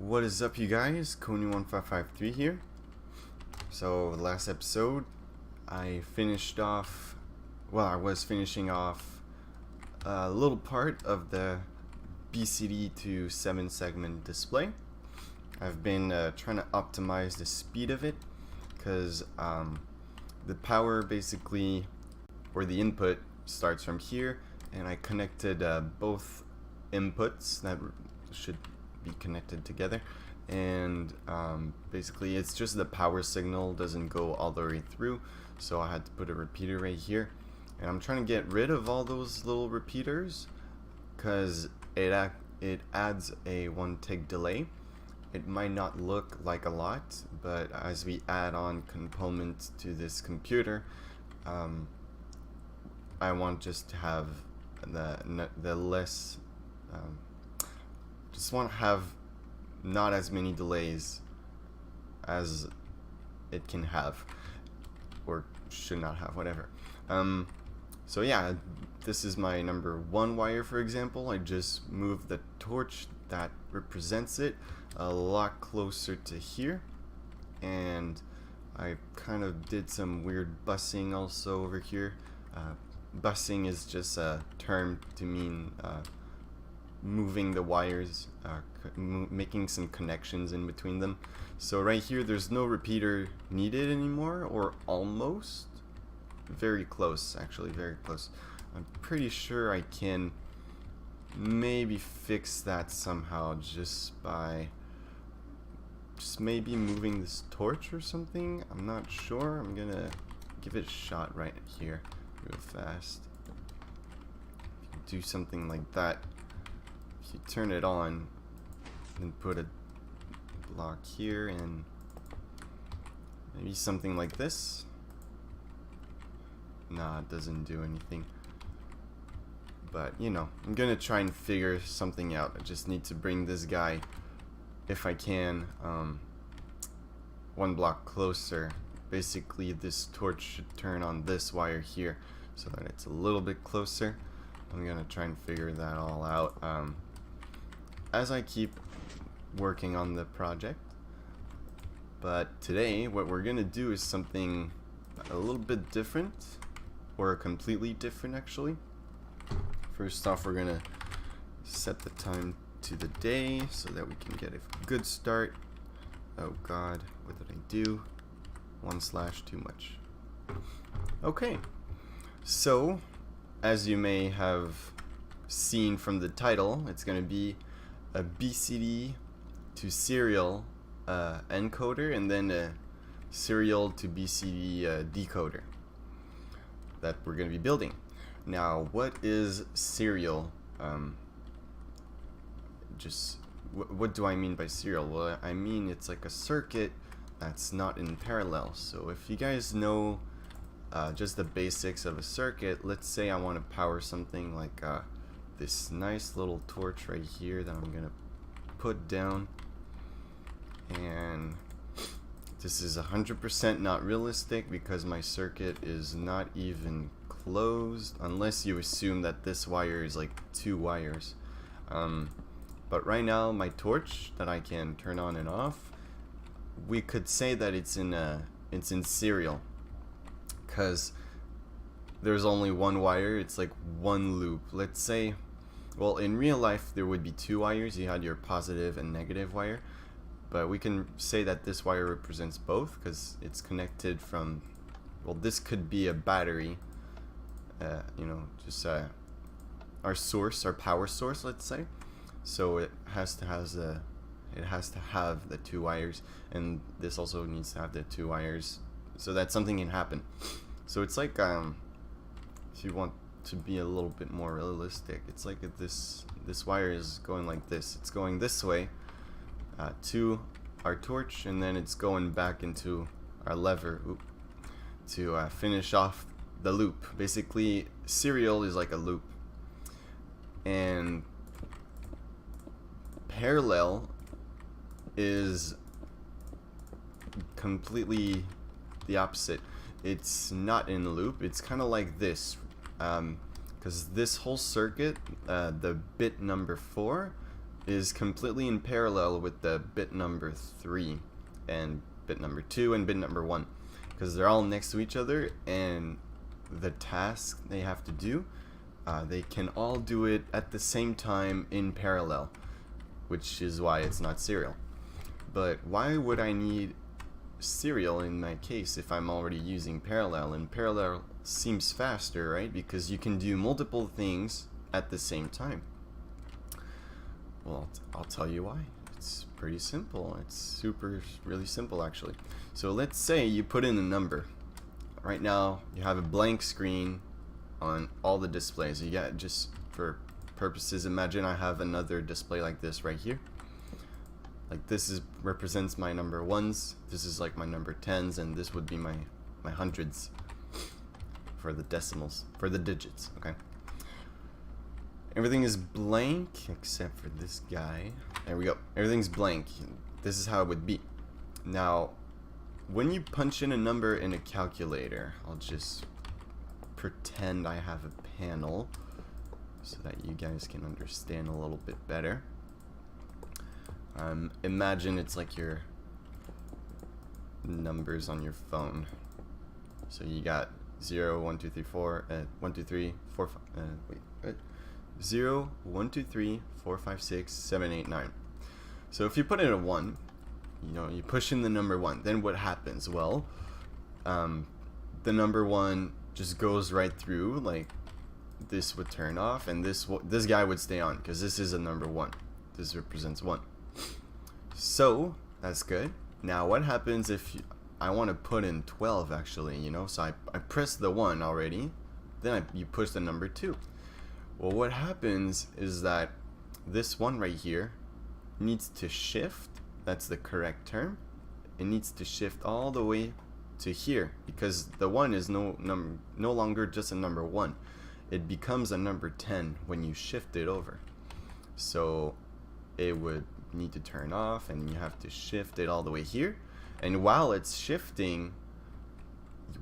What is up, you guys? Coney1553 here. So last episode I was finishing off a little part of the BCD to 7-segment display. I've been trying to optimize the speed of it because the power basically, or the input, starts from here, and I connected both inputs that should be connected together, and basically it's just the power signal doesn't go all the way through, so I had to put a repeater right here, and I'm trying to get rid of all those little repeaters because it adds a 1 tick delay. It might not look like a lot, but as we add on components to this computer, I want just to have the less just want to have not as many delays as it can have, or should not have, whatever. So yeah, this is my number 1 wire, for example. I just moved the torch that represents it a lot closer to here, and I kind of did some weird bussing also over here. Bussing is just a term to mean moving the wires, making some connections in between them. So right here there's no repeater needed anymore, or almost. Very close, actually, very close. I'm pretty sure I can maybe fix that somehow just by maybe moving this torch or something. I'm not sure. I'm gonna give it a shot right here real fast. Do something like that. If you turn it on and put a block here and maybe something like this. Nah, it doesn't do anything. But you know, I'm gonna try and figure something out. I just need to bring this guy, if I can, 1 block closer. Basically this torch should turn on this wire here so that it's a little bit closer. I'm gonna try and figure that all out as I keep working on the project. But today what we're gonna do is something a little bit different, or completely different actually. First off, we're gonna set the time to the day so that we can get a good start. Oh god, what did I do? 1/ too much. Okay, so as you may have seen from the title, it's going to be a BCD to serial encoder, and then a serial to BCD decoder that we're going to be building. Now, what is serial? What do I mean by serial? Well, I mean it's like a circuit that's not in parallel. So if you guys know just the basics of a circuit, let's say I want to power something like this nice little torch right here that I'm gonna put down, and this is 100% not realistic because my circuit is not even closed, unless you assume that this wire is like 2 wires. But right now my torch that I can turn on and off, we could say that it's in serial, because there's only 1 wire. It's like 1 loop. Let's say, well, in real life there would be 2 wires. You had your positive and negative wire, but we can say that this wire represents both because it's connected from, well, this could be a battery, you know, just our source, our power source, let's say. So it has to have the 2 wires, and this also needs to have the 2 wires so that something can happen. So it's like, if you want to be a little bit more realistic, it's like if this wire is going like this. It's going this way to our torch, and then it's going back into our lever to finish off the loop. Basically, serial is like a loop, and parallel is completely the opposite. It's not in a loop. It's kind of like this, because this whole circuit, the bit number 4 is completely in parallel with the bit number 3 and bit number 2 and bit number 1, because they're all next to each other, and the task they have to do, they can all do it at the same time in parallel, which is why it's not serial. But why would I need serial in my case if I'm already using parallel? And parallel seems faster, right? Because you can do multiple things at the same time. Well, I'll tell you why. It's pretty simple. It's really simple actually. So let's say you put in a number. Right now you have a blank screen on all the displays. You got, just for purposes, imagine I have another display like this right here. Like this represents my number ones, this is like my number tens, and this would be my hundreds for the decimals, for the digits, okay? Everything is blank except for this guy. There we go. Everything's blank. This is how it would be. Now, when you punch in a number in a calculator, I'll just pretend I have a panel so that you guys can understand a little bit better. Imagine it's like your numbers on your phone. So you got 0, 1, 2, 3, 4, 1, 2, 3, 4, 5, 0, 1, 2, 3, 4, 5, 6, 7, 8, 9. So if you put in a 1, you know, you push in the number 1, then what happens? Well, the number 1 just goes right through, like this would turn off, and this guy would stay on, because this is a number 1. This represents 1. So that's good. Now what happens if I want to put in 12 actually, you know? So I press the 1 already, then you push the number 2. Well, what happens is that this one right here needs to shift. That's the correct term. It needs to shift all the way to here, because the 1 is no longer just a number 1. It becomes a number 10 when you shift it over. So it would need to turn off, and you have to shift it all the way here. And while it's shifting,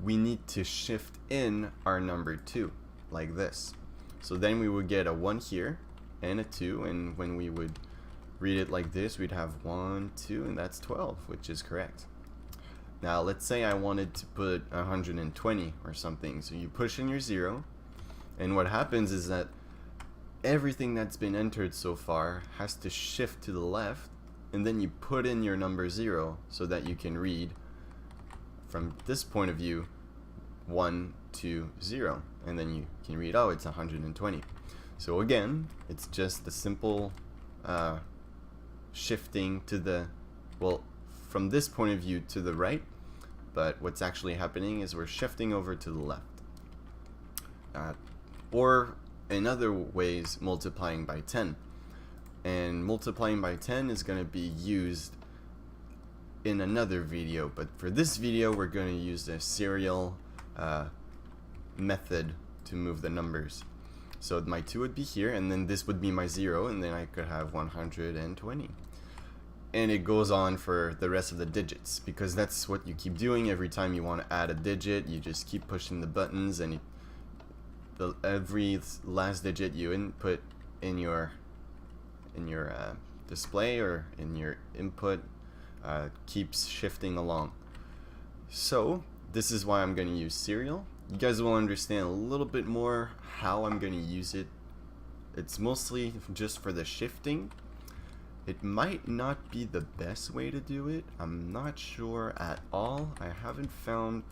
we need to shift in our number 2 like this. So then we would get a 1 here and a 2, and when we would read it like this, we'd have 1, 2, and that's 12, which is correct. Now let's say I wanted to put 120 or something. So you push in your 0, and what happens is that everything that's been entered so far has to shift to the left, and then you put in your number 0 so that you can read from this point of view 1, 2, 0, and then you can read, oh, it's 120. So again, it's just a simple shifting to the, well, from this point of view to the right, but what's actually happening is we're shifting over to the left. Or in other ways, multiplying by 10. And multiplying by 10 is going to be used in another video, but for this video we're going to use the serial method to move the numbers. So my 2 would be here, and then this would be my 0, and then I could have 120. And it goes on for the rest of the digits, because that's what you keep doing. Every time you want to add a digit, you just keep pushing the buttons, and every last digit you input in your display or in your input keeps shifting along. So this is why I'm going to use serial. You guys will understand a little bit more how I'm going to use it. It's mostly just for the shifting. It might not be the best way to do it. I'm not sure at all. I haven't found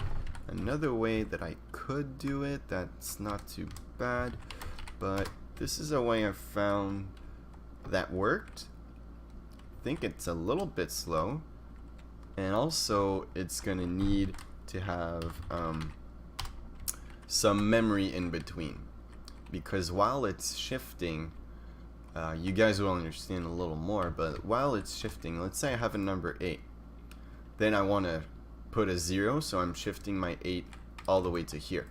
another way that I could do it that's not too bad, but this is a way I've found that worked. I think it's a little bit slow, and also it's gonna need to have some memory in between, because while it's shifting, you guys will understand a little more, but while it's shifting, let's say I have a number 8, then I want to put a 0, so I'm shifting my 8 all the way to here,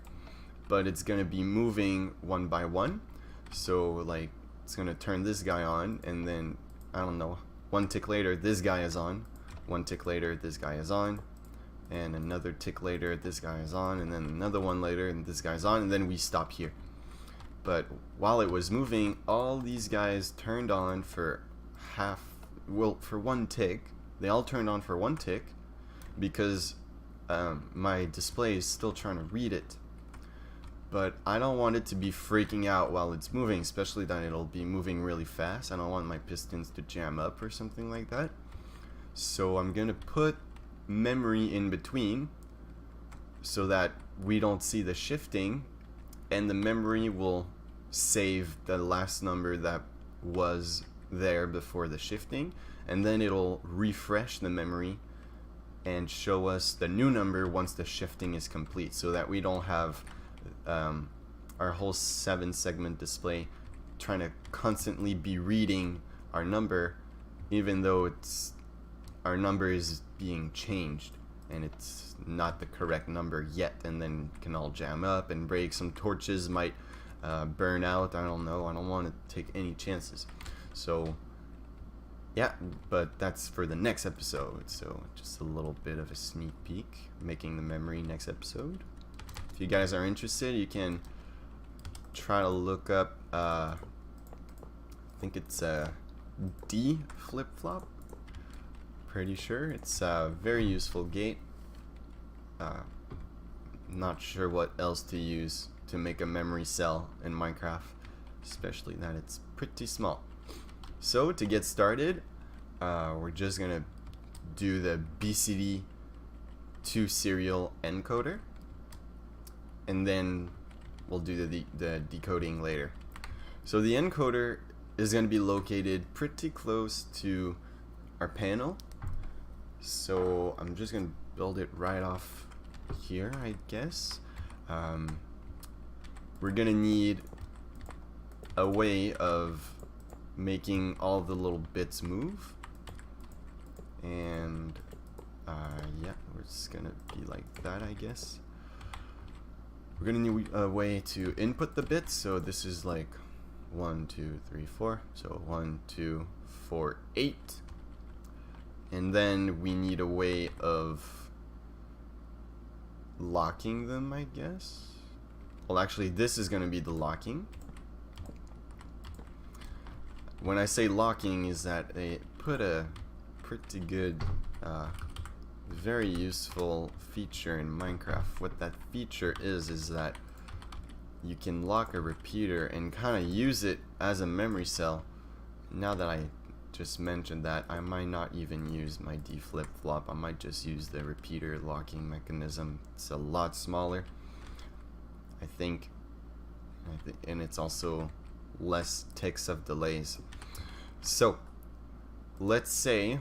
but it's going to be moving one by one. So like it's going to turn this guy on, and then I don't know, 1 tick later this guy is on, 1 tick later this guy is on, and another tick later this guy is on, and then another one later and this guy's on, and then we stop here. But while it was moving, all these guys turned on for well, for 1 tick. They all turned on for 1 tick because my display is still trying to read it. But I don't want it to be freaking out while it's moving, especially that it'll be moving really fast. I don't want my pistons to jam up or something like that. So I'm gonna put memory in between so that we don't see the shifting, and the memory will save the last number that was there before the shifting, and then it'll refresh the memory and show us the new number once the shifting is complete, so that we don't have our whole 7-segment display trying to constantly be reading our number, even though our number is being changed and it's not the correct number yet, and then it can all jam up and break. Some torches might burn out. I don't know. I don't want to take any chances. So yeah, but that's for the next episode. So just a little bit of a sneak peek, making the memory next episode. If you guys are interested, you can try to look up, I think it's a D flip-flop. Pretty sure it's a very useful gate. Not sure what else to use to make a memory cell in Minecraft, especially that it's pretty small. So to get started, we're just gonna do the BCD to serial encoder, and then we'll do the decoding later. So the encoder is going to be located pretty close to our panel. So I'm just going to build it right off here, I guess. We're going to need a way of making all the little bits move. And yeah, we're just going to be like that, I guess. We're going to need a way to input the bits. So this is like 1, 2, 3, 4. So 1, 2, 4, 8. And then we need a way of locking them, I guess. Well, actually, this is going to be the locking. When I say locking, is that they put a pretty good, very useful feature in Minecraft. What that feature is that you can lock a repeater and kind of use it as a memory cell. Now that I just mentioned that, I might not even use my D flip-flop. I might just use the repeater locking mechanism. It's a lot smaller, I think, and it's also less ticks of delays. So let's say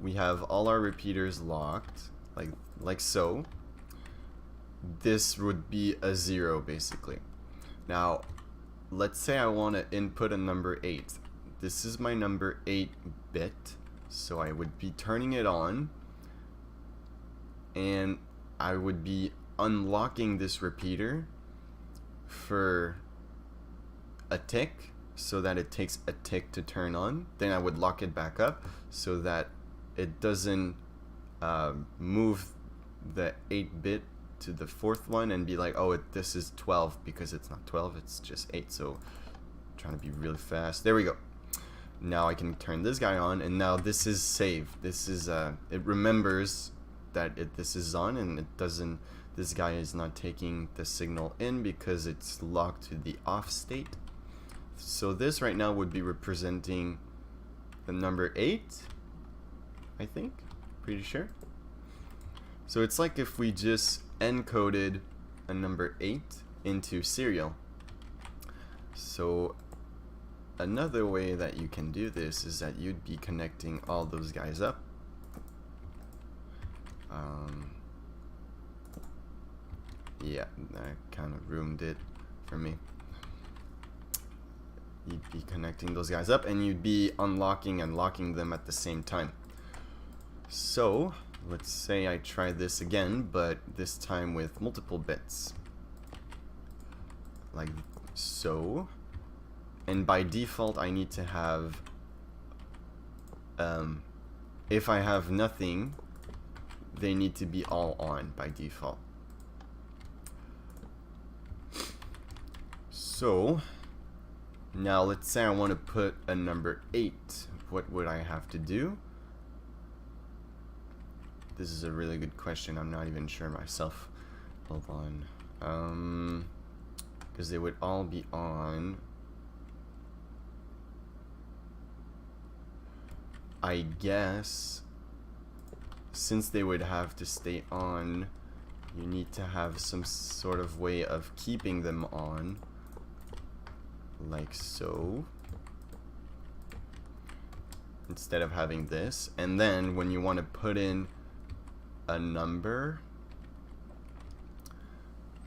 we have all our repeaters locked, like so. This would be a 0 basically. Now let's say I want to input a number 8. This is my number 8 bit, so I would be turning it on, and I would be unlocking this repeater for a tick, so that it takes a tick to turn on. Then I would lock it back up so that it doesn't move the 8-bit to the 4th one and be like, oh, this is 12, because it's not 12, it's just 8. So I'm trying to be really fast. There we go. Now I can turn this guy on, and now this is saved. This is it remembers that this is on, and it doesn't. This guy is not taking the signal in because it's locked to the off state. So this right now would be representing the number 8, I think. Pretty sure. So it's like if we just encoded a number 8 into serial. So another way that you can do this is that you'd be connecting all those guys up. Yeah, that kind of ruined it for me. You'd be connecting those guys up, and you'd be unlocking and locking them at the same time. So let's say I try this again, but this time with multiple bits, like so. And by default I need to have, if I have nothing, they need to be all on by default. So Now let's say I want to put a number 8. What would I have to do? This is a really good question. I'm not even sure myself. Hold on. Because they would all be on. I guess since they would have to stay on, you need to have some sort of way of keeping them on. Like so. Instead of having this. And then when you want to put in a number,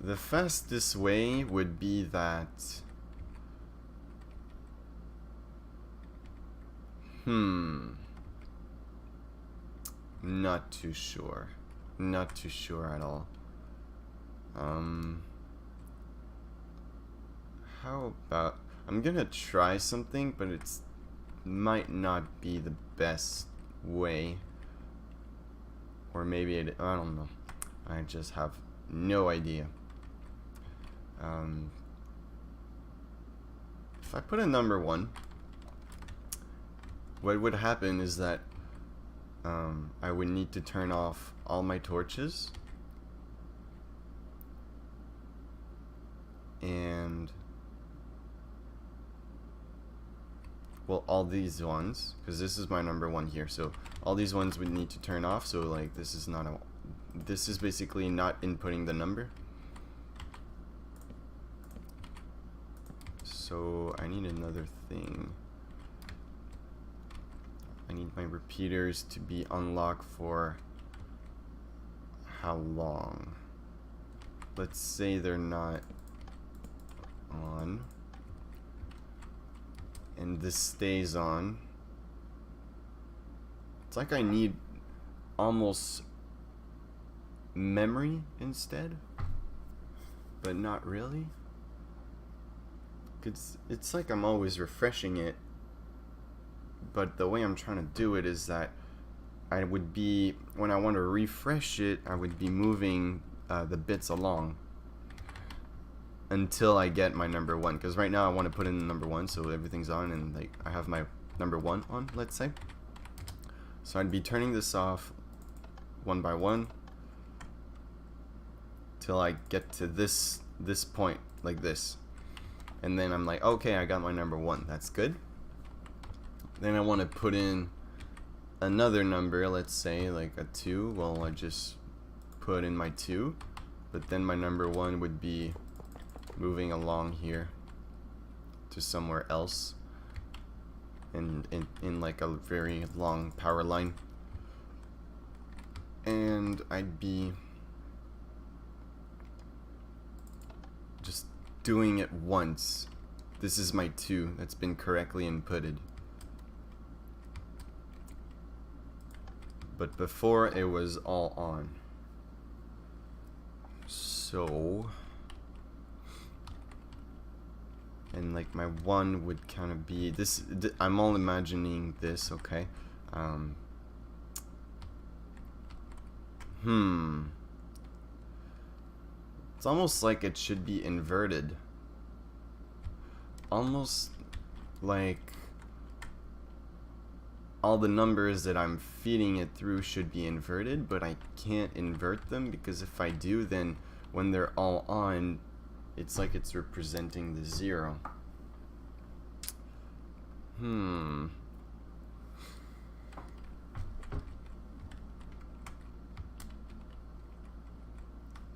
the fastest way would be that not too sure. Not too sure at all. How about I'm gonna try something, but it's might not be the best way. Or maybe it, I don't know. I just have no idea. If I put a number 1, what would happen is that I would need to turn off all my torches. And well, all these ones, because this is my number 1 here, so all these ones would need to turn off. So like this is not a, this is basically not inputting the number. So I need another thing. I need my repeaters to be unlocked for how long? Let's say they're not on. And this stays on. It's like I need almost memory instead, but not really. It's like I'm always refreshing it, but the way I'm trying to do it is that I would be, when I want to refresh it, I would be moving the bits along until I get my number 1, because right now I want to put in the number 1 so everything's on, and like I have my number 1 on, let's say. So I'd be turning this off one by one till I get to this point, like this, and then I'm like, okay, I got my number 1, that's good. Then I want to put in another number, let's say like a 2. Well, I just put in my 2, but then my number 1 would be moving along here to somewhere else in like a very long power line, and I'd be just doing it once. This is my 2 that's been correctly inputted, but before it was all on. So, and like my 1 would kind of be this. I'm all imagining this, okay? It's almost like it should be inverted. Almost like all the numbers that I'm feeding it through should be inverted, but I can't invert them, because if I do, then when they're all on, it's like it's representing the 0.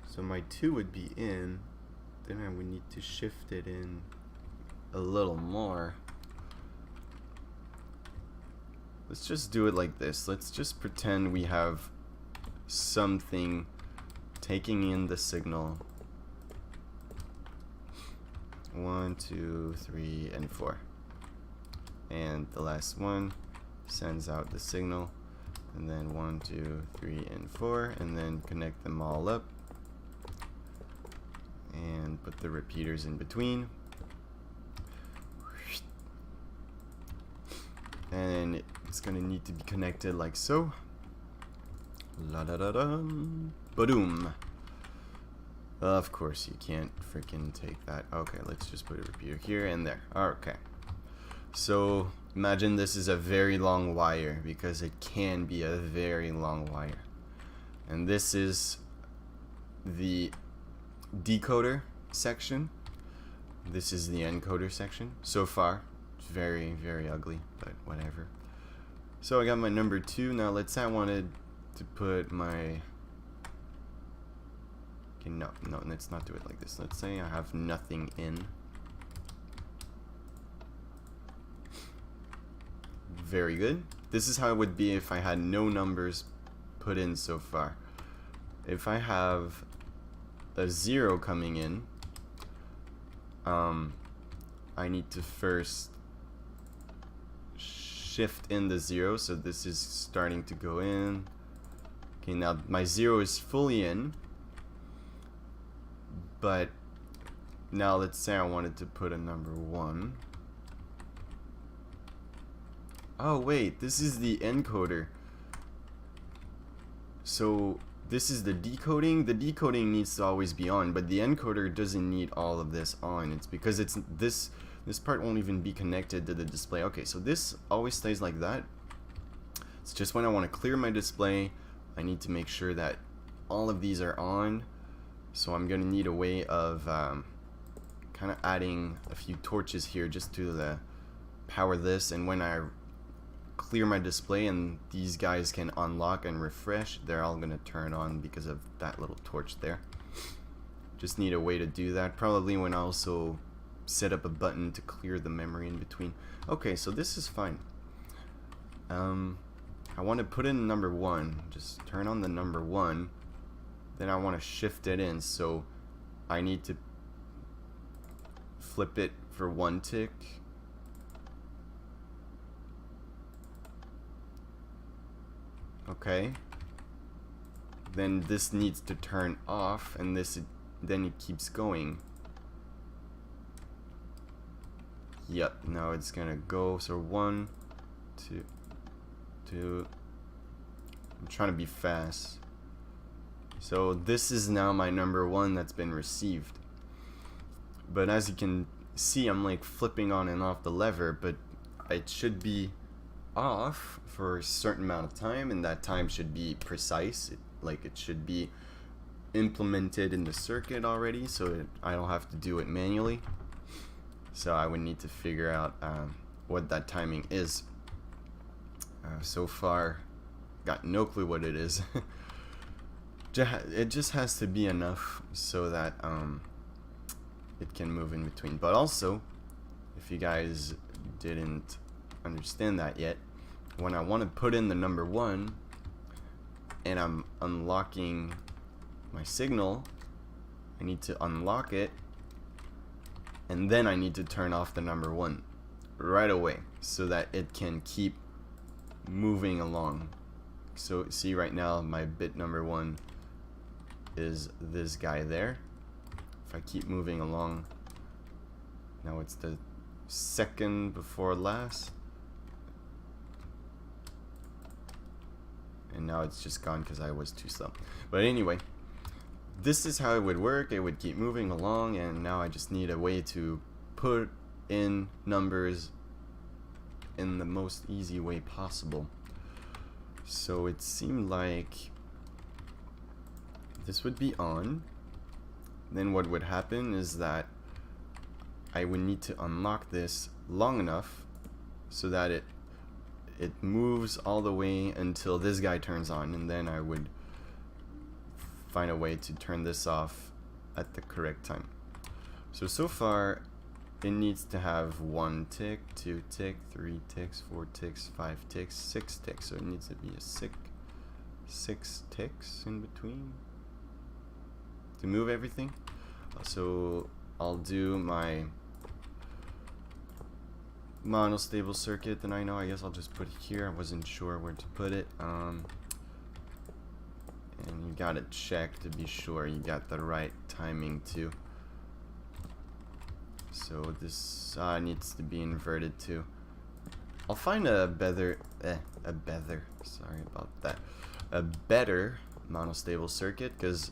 So my 2 would be in, then I would need to shift it in a little more. Let's just do it like this. Let's just pretend we have something taking in the signal. 1, 2, 3, and 4. And the last one sends out the signal. And then 1, 2, 3, and 4. And then connect them all up. And put the repeaters in between. And it's gonna need to be connected like so. La da da da. Ba-doom. Of course, you can't freaking take that. Okay, let's just put a repeater here and there. Okay. So, imagine this is a very long wire, because it can be a very long wire. And this is the decoder section. This is the encoder section. So far, it's very, very ugly, but whatever. So I got my number 2. Now let's say I wanted to put my... Okay, no, let's not do it like this. Let's say I have nothing in. Very good. This is how it would be if I had no numbers put in so far. If I have a 0 coming in, I need to first shift in the 0, so this is starting to go in. Okay, now my 0 is fully in, but now let's say I wanted to put a number 1. Oh wait, this is the encoder. So this is the decoding. The decoding needs to always be on, but the encoder doesn't need all of this on. It's because it's this part won't even be connected to the display. Okay, so this always stays like that. It's just when I want to clear my display, I need to make sure that all of these are on. So I'm gonna need a way of kind of adding a few torches here just to power this, and when I clear my display and these guys can unlock and refresh, they're all gonna turn on because of that little torch there. Just need a way to do that. Probably when I also set up a button to clear the memory in between. Okay, so this is fine. I want to put in number 1. Just turn on the number 1. Then I want to shift it in, so I need to flip it for 1 tick. Okay. Then this needs to turn off, and then it keeps going. Yep, now it's gonna go. So 1, 2, 2. I'm trying to be fast. So this is now my number 1 that's been received. But as you can see, I'm like flipping on and off the lever, but it should be off for a certain amount of time, and that time should be precise. It should be implemented in the circuit already, so I don't have to do it manually. So I would need to figure out what that timing is. So far, got no clue what it is. It just has to be enough so that it can move in between. But also, if you guys didn't understand that yet, when I want to put in the number 1 and I'm unlocking my signal, I need to unlock it, and then I need to turn off the number 1 right away so that it can keep moving along. So see, right now my bit number 1 is this guy there. If I keep moving along, now it's the second before last, and now it's just gone because I was too slow. But anyway, this is how it would work. It would keep moving along, and now I just need a way to put in numbers in the most easy way possible. So it seemed like this would be on. Then what would happen is that I would need to unlock this long enough so that it moves all the way until this guy turns on, and then I would find a way to turn this off at the correct time. So far it needs to have 1 tick, 2 tick, 3 ticks, 4 ticks, 5 ticks, 6 ticks. So it needs to be a 6 ticks in between to move everything. So I'll do my monostable circuit that I know. I guess I'll just put it here. I wasn't sure where to put it. And you gotta check to be sure you got the right timing too. So this needs to be inverted too. I'll find a better monostable circuit, because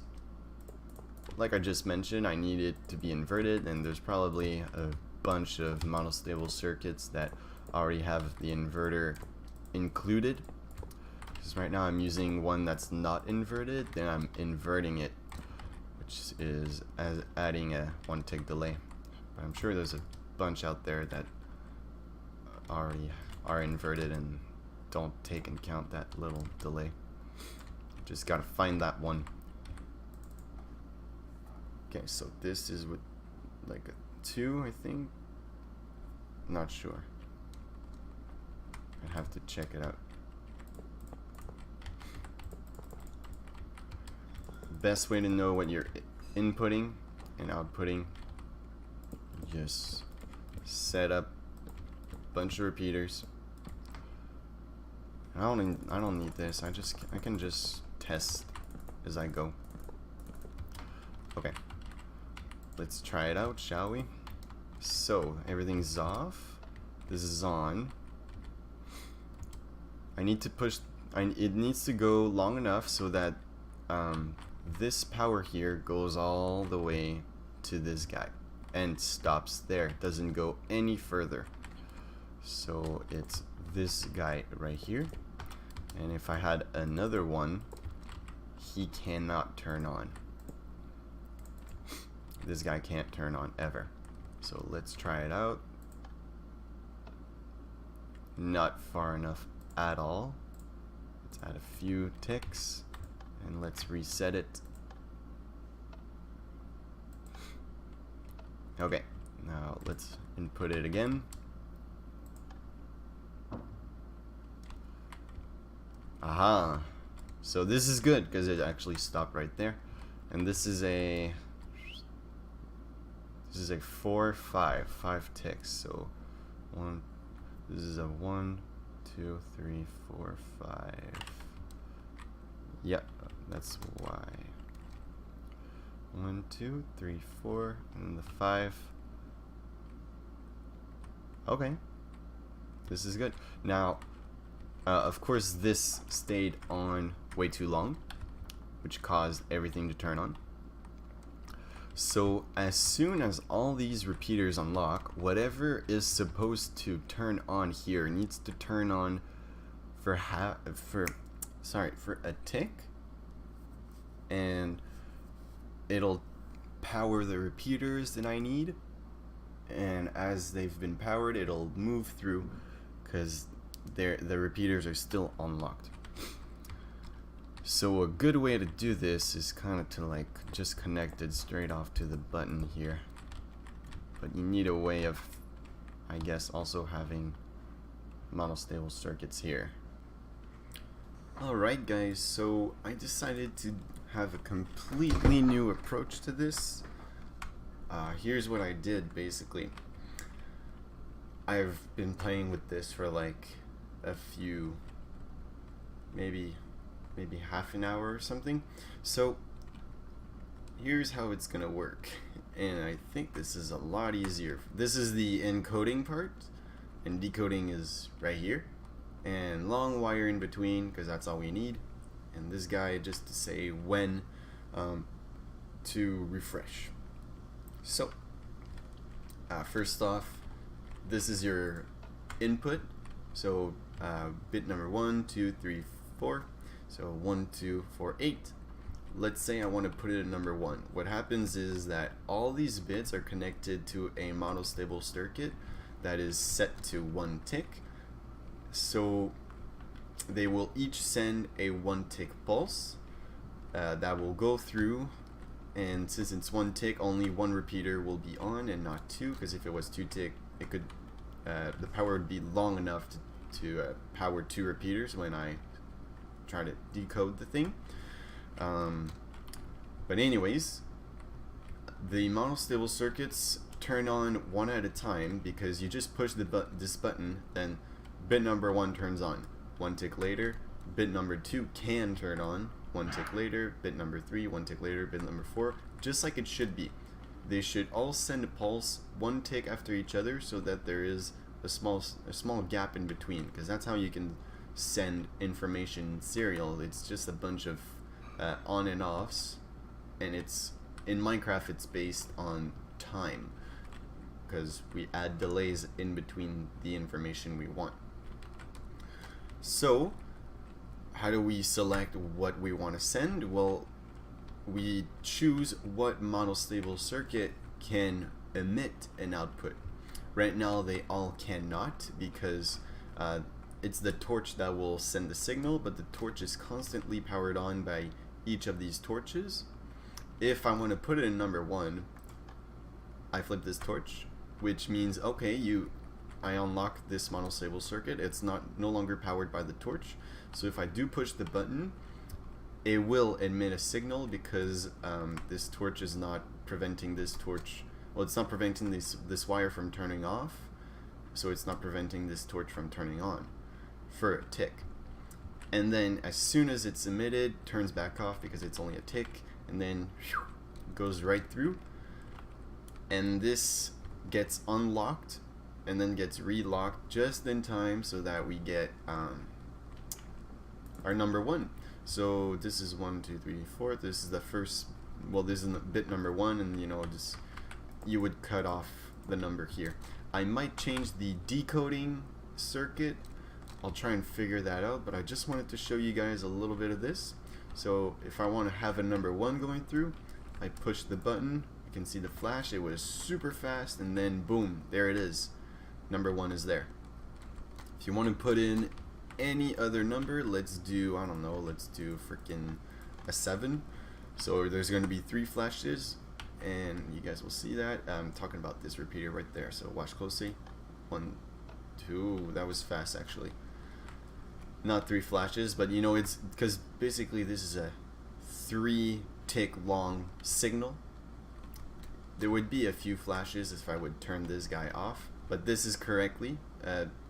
like I just mentioned, I need it to be inverted, and there's probably a bunch of monostable circuits that already have the inverter included. Because right now I'm using one that's not inverted, then I'm inverting it, which is adding a 1 tick delay. But I'm sure there's a bunch out there that already are inverted and don't take into account that little delay. Just gotta find that one. Okay, so this is with like a 2, I think. Not sure. I have to check it out. Best way to know what you're inputting and outputting, just set up a bunch of repeaters. I don't need this. I can just test as I go. Okay, let's try it out, shall we? So everything's off. This is on. I need to push. It needs to go long enough so that this power here goes all the way to this guy and stops there. It doesn't go any further. So it's this guy right here. And if I had another one, he cannot turn on. This guy can't turn on ever. So let's try it out. Not far enough at all. Let's add a few ticks and let's reset it. Okay, now let's input it again. Aha. So this is good because it actually stopped right there. And this is a 4, 5 ticks. So this is a 1, 2, 3, 4, 5. Yep, that's why. 1, 2, 3, 4, and the 5. Okay, this is good. Now, of course, this stayed on way too long, which caused everything to turn on. So as soon as all these repeaters unlock, whatever is supposed to turn on here needs to turn on for a tick, and it'll power the repeaters that I need. And as they've been powered, it'll move through because the repeaters are still unlocked. So a good way to do this is kind of to like just connect it straight off to the button here. But you need a way of, I guess, also having monostable circuits here. Alright guys, so I decided to have a completely new approach to this. Here's what I did basically. I've been playing with this for like a few, maybe half an hour or something. So here's how it's gonna work, and I think this is a lot easier. This is the encoding part, and decoding is right here, and long wire in between because that's all we need, and this guy just to say when to refresh. So first off, this is your input. So bit number 1, 2, 3, 4. So 1, 2, 4, 8. Let's say I want to put it at number 1. What happens is that all these bits are connected to a monostable circuit that is set to 1 tick. So they will each send a 1 tick pulse that will go through. And since it's 1 tick, only 1 repeater will be on and not 2, because if it was 2 tick, it could the power would be long enough to power 2 repeaters when I try to decode the thing. But anyways, the monostable circuits turn on one at a time because you just push this button, then bit number 1 turns on. 1 tick later, bit number 2 can turn on. 1 tick later, bit number 3, 1 tick later, bit number 4, just like it should be. They should all send a pulse 1 tick after each other so that there is a small gap in between, because that's how you can send information in serial. It's just a bunch of on and offs, and it's in Minecraft it's based on time, because we add delays in between the information we want. So how do we select what we want to send? Well, we choose what monostable circuit can emit an output. Right now they all cannot, because it's the torch that will send the signal, but the torch is constantly powered on by each of these torches. If I want to put it in number 1, I flip this torch, which means, okay, I unlock this monostable circuit. It's no longer powered by the torch. So if I do push the button, it will emit a signal, because this torch is not preventing this torch. Well, it's not preventing this wire from turning off, so it's not preventing this torch from turning on for a tick. And then as soon as it's emitted, turns back off because it's only a tick, and then goes right through. And this gets unlocked and then gets relocked just in time so that we get our number 1. So this is 1, 2, 3, 4. This is the first. Well, this is bit number 1, and you would cut off the number here. I might change the decoding circuit. I'll try and figure that out, but I just wanted to show you guys a little bit of this. So if I want to have a number 1 going through, I push the button. You can see the flash. It was super fast, and then boom, there it is. Number 1 is there. If you want to put in any other number, let's do, I don't know, let's do freaking a 7. So there's going to be 3 flashes, and you guys will see that. I'm talking about this repeater right there, so watch closely. 1, 2, that was fast actually. Not 3 flashes, but it's because basically this is a 3 tick long signal. There would be a few flashes if I would turn this guy off, but this is correctly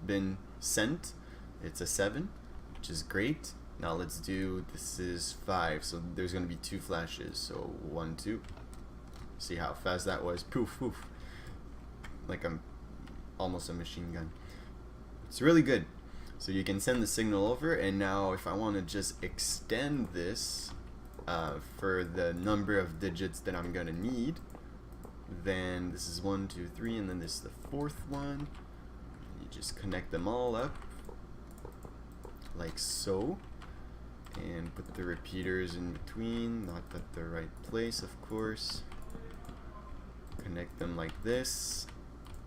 been sent. It's a 7, which is great. Now let's do, this is 5, so there's going to be 2 flashes. So 1, 2. See how fast that was? Poof, poof. Like I'm almost a machine gun. It's really good. So you can send the signal over, and now if I want to just extend this for the number of digits that I'm going to need, then this is 1, 2, 3, and then this is the 4th one. You just connect them all up like so, and put the repeaters in between, not at the right place of course. Connect them like this,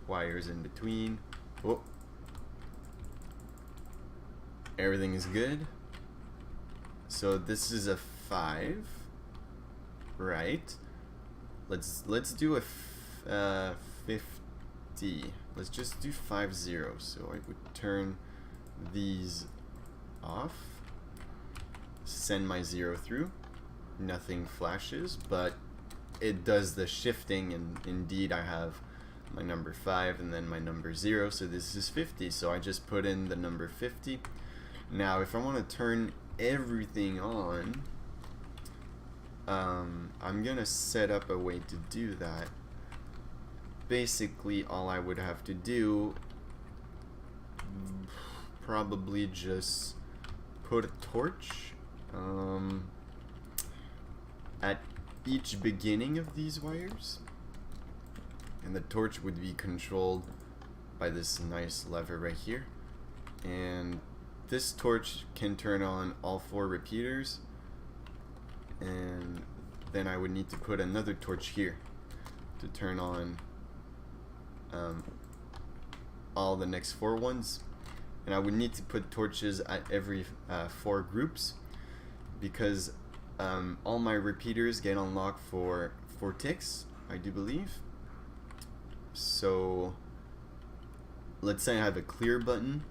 wires in between. Oh, everything is good. So this is a 5, right? Let's do a 50. Let's just do 50. So I would turn these off, send my 0 through, nothing flashes, but it does the shifting, and indeed I have my number 5 and then my number 0, so this is 50. So I just put in the number 50. Now if I want to turn everything on, I'm gonna set up a way to do that. Basically all I would have to do, probably just put a torch at each beginning of these wires, and the torch would be controlled by this nice lever right here, and this torch can turn on all 4 repeaters, and then I would need to put another torch here to turn on all the next 4 ones. And I would need to put torches at every 4 groups, because all my repeaters get unlocked for 4 ticks, I do believe. So let's say I have a clear button.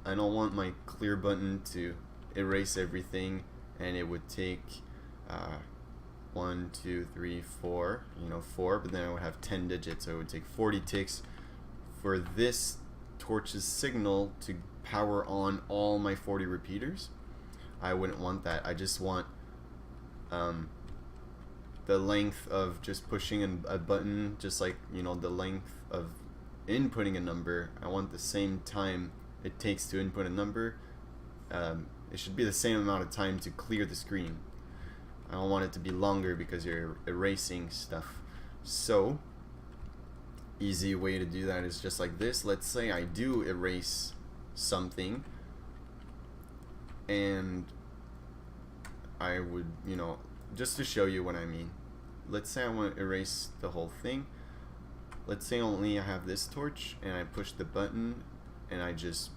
I don't want my clear button to erase everything, and it would take 1, 2, 3, 4, 4, but then I would have 10 digits, so it would take 40 ticks for this torch's signal to power on all my 40 repeaters. I wouldn't want that. I just want the length of just pushing a button, just like the length of inputting a number. I want the same time it takes to input a number. It should be the same amount of time to clear the screen. I don't want it to be longer because you're erasing stuff. So easy way to do that is just like this. Let's say I do erase something, and I would, you know, just to show you what I mean, let's say I want to erase the whole thing. Let's say only I have this torch and I push the button and I just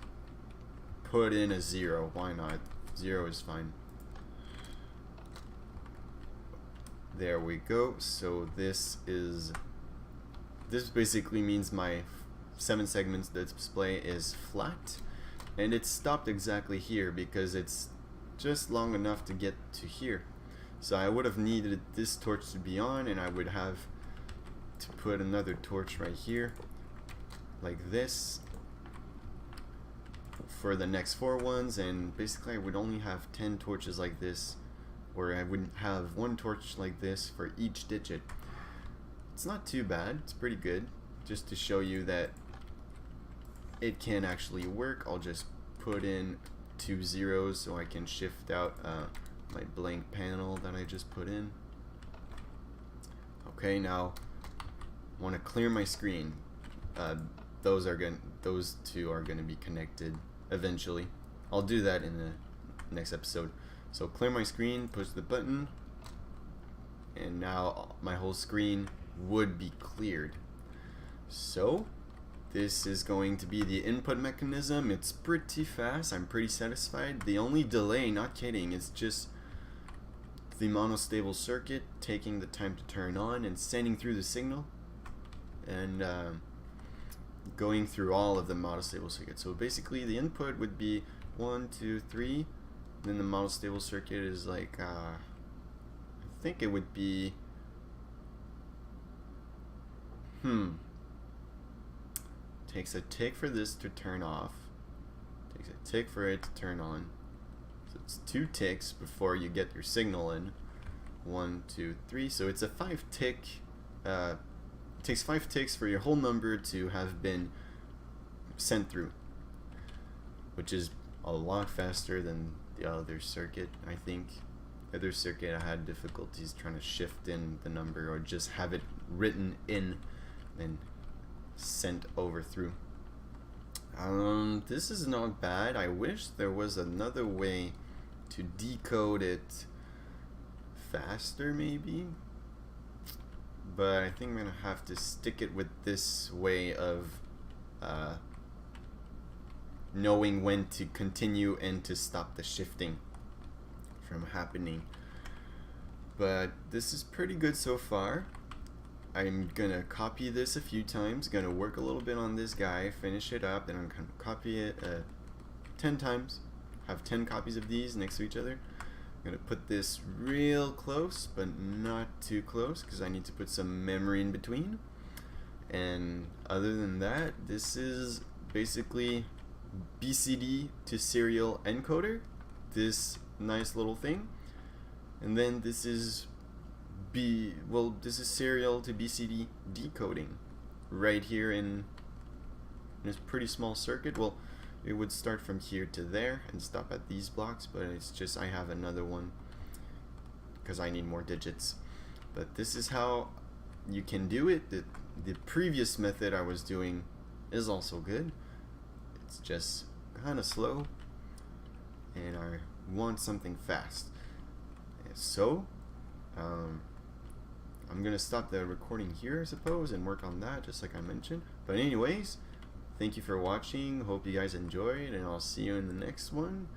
put in a 0. Why not? 0 is fine. There we go. So this basically means my 7 segments display is flat, and it's stopped exactly here because it's just long enough to get to here. So I would have needed this torch to be on, and I would have to put another torch right here like this for the next 4 ones, and basically I would only have 10 torches like this, or I would have 1 torch like this for each digit. It's not too bad, it's pretty good. Just to show you that it can actually work, I'll just put in 2 zeros so I can shift out my blank panel that I just put in. Okay, now I want to clear my screen. Those two are going to be connected eventually. I'll do that in the next episode. So clear my screen, push the button, and now my whole screen would be cleared. So this is going to be the input mechanism. It's pretty fast. I'm pretty satisfied. The only delay, not kidding, is just the monostable circuit taking the time to turn on and sending through the signal, and going through all of the monostable circuits. So basically the input would be 1, 2, 3. Then the monostable circuit is like I think it would be takes a tick for this to turn off, takes a tick for it to turn on. So it's 2 ticks before you get your signal in. 1, 2, 3. So it's a 5 tick. It takes 5 ticks for your whole number to have been sent through, which is a lot faster than the other circuit. I think the other circuit I had difficulties trying to shift in the number or just have it written in and sent over through. This is not bad. I wish there was another way to decode it faster maybe, but I think I'm gonna have to stick it with this way of knowing when to continue and to stop the shifting from happening. But this is pretty good so far. I'm gonna copy this a few times, gonna work a little bit on this guy, finish it up, then I'm gonna copy it 10 times, have 10 copies of these next to each other. I'm gonna put this real close, but not too close, because I need to put some memory in between. And other than that, this is basically BCD to serial encoder, this nice little thing. And then this is this is serial to BCD decoding right here in this pretty small circuit. Well, it would start from here to there and stop at these blocks, but it's just I have another one because I need more digits. But this is how you can do it. The previous method I was doing is also good. It's just kind of slow, and I want something fast. So I'm gonna stop the recording here, I suppose, and work on that just like I mentioned. But anyways, thank you for watching. Hope you guys enjoyed, and I'll see you in the next one.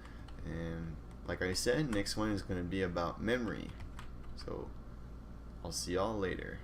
And like I said, next one is gonna be about memory. So I'll see y'all later.